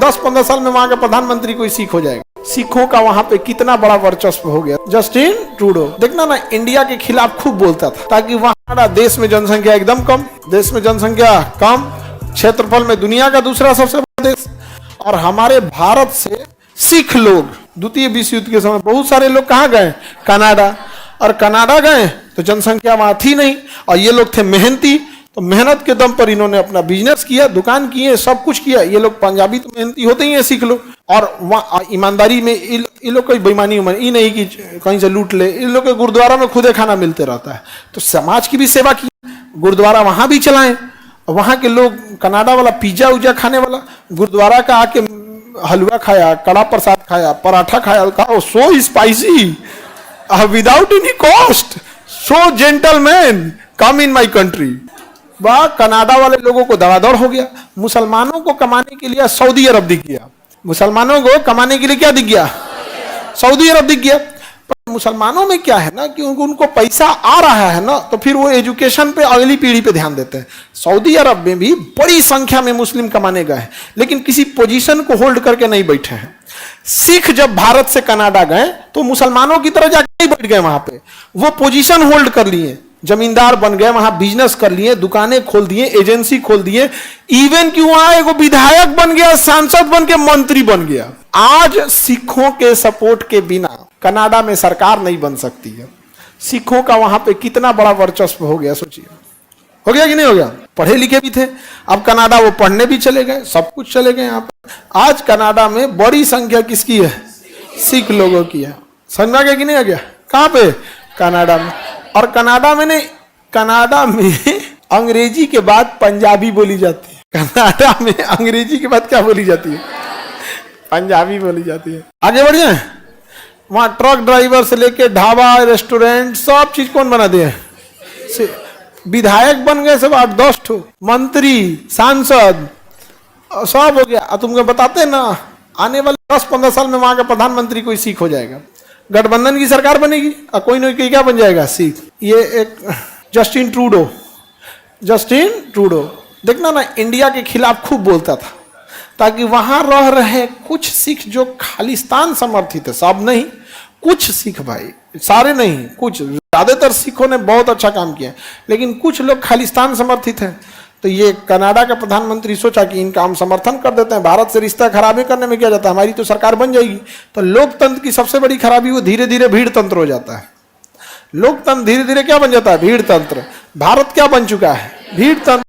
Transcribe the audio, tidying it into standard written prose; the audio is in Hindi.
10-15 साल में वहां का प्रधानमंत्री कोई सिख हो जाएगा। सिखों का वहां पे कितना बड़ा वर्चस्व हो गया। जस्टिन ट्रूडो देखना ना, इंडिया के खिलाफ खूब बोलता था ताकि वहां देश में जनसंख्या एकदम कम, देश में जनसंख्या कम, क्षेत्रफल में दुनिया का दूसरा सबसे बड़ा देश, और हमारे भारत से सिख लोग द्वितीय विश्व युद्ध के समय बहुत सारे लोग कहाँ गए, कनाडा, और कनाडा गए तो जनसंख्या वहां थी नहीं, और ये लोग थे मेहनती, तो मेहनत के दम पर इन्होंने अपना बिजनेस किया, दुकान किए, सब कुछ किया। ये लोग पंजाबी तो मेहनती होते ही हैं सिख लोग, और वहाँ ईमानदारी में इन लोग कोई बेईमानी ये नहीं कि कहीं से लूट ले, इन लोग के गुरुद्वारा में खुदे खाना मिलते रहता है, तो समाज की भी सेवा की, गुरुद्वारा वहां भी चलाएं। वहां के लोग कनाडा वाला पिज्जा उज्जा खाने वाला गुरुद्वारा का आके हलवा खाया, कड़ा प्रसाद खाया, पराठा खाया, कहा सो spicy without any cost, so gentleman come in my country. वह कनाडा वाले लोगों को दौड़ हो गया। मुसलमानों को कमाने के लिए सऊदी अरब दिख गया, मुसलमानों को कमाने के लिए क्या दिख गया, सऊदी अरब दिख गया। पर मुसलमानों में क्या है ना कि उनको पैसा आ रहा है ना, तो फिर वो एजुकेशन पे अगली पीढ़ी पे ध्यान देते हैं। सऊदी अरब में भी बड़ी संख्या में मुस्लिम कमाने गए हैं, लेकिन किसी पोजीशन को होल्ड करके नहीं बैठे हैं। सिख जब भारत से कनाडा गए तो मुसलमानों की तरह जाके नहीं बैठ गए, वहां पे वो पोजीशन होल्ड कर लिए, जमींदार बन गए, वहां बिजनेस कर लिए, दुकानें खोल दिए, एजेंसी खोल दिए, इवन कि वहां एक विधायक बन गया, सांसद बन के मंत्री बन गया। आज सिखों के सपोर्ट के बिना कनाडा में सरकार नहीं बन सकती है। सिखों का वहां पे कितना बड़ा वर्चस्व हो गया, सोचिए, हो गया कि नहीं हो गया। पढ़े लिखे भी थे, अब कनाडा वो पढ़ने भी चले गए, सब कुछ चले गए। यहाँ पर आज कनाडा में बड़ी संख्या किसकी है, सिख लोगों की है। समझ में आ गया कि नहीं आ गया। कहां पे, कनाडा में। और कनाडा में नहीं, कनाडा में अंग्रेजी के बाद पंजाबी बोली जाती है। कनाडा में अंग्रेजी के बाद क्या बोली जाती है, पंजाबी बोली जाती है। आगे बढ़िए, वहां ट्रक ड्राइवर से लेके ढाबा, रेस्टोरेंट, सब चीज कौन बना दिए, विधायक बन गए सब, 8-10 ठो मंत्री, सांसद, सब हो गया। तुमको बताते ना, आने वाले 10-15 साल में वहां का प्रधानमंत्री कोई सिख हो जाएगा, गठबंधन की सरकार बनेगी, और कोई ना कोई क्या बन जाएगा, सिख। ये एक जस्टिन ट्रूडो देखना ना, इंडिया के खिलाफ खूब बोलता था ताकि वहां रह रहे कुछ सिख जो खालिस्तान समर्थित है, सब नहीं, कुछ सिख भाई, सारे नहीं, कुछ, ज्यादातर सिखों ने बहुत अच्छा काम किया, लेकिन कुछ लोग खालिस्तान समर्थित हैं। तो ये कनाडा का प्रधानमंत्री सोचा कि इनका हम समर्थन कर देते हैं, भारत से रिश्ता खराबी करने में क्या जाता है, हमारी तो सरकार बन जाएगी। तो लोकतंत्र की सबसे बड़ी खराबी वो धीरे धीरे भीड़ तंत्र हो जाता है। लोकतंत्र धीरे धीरे क्या बन जाता है, भीड़ तंत्र। भारत क्या बन चुका है, भीड़ तंत्र।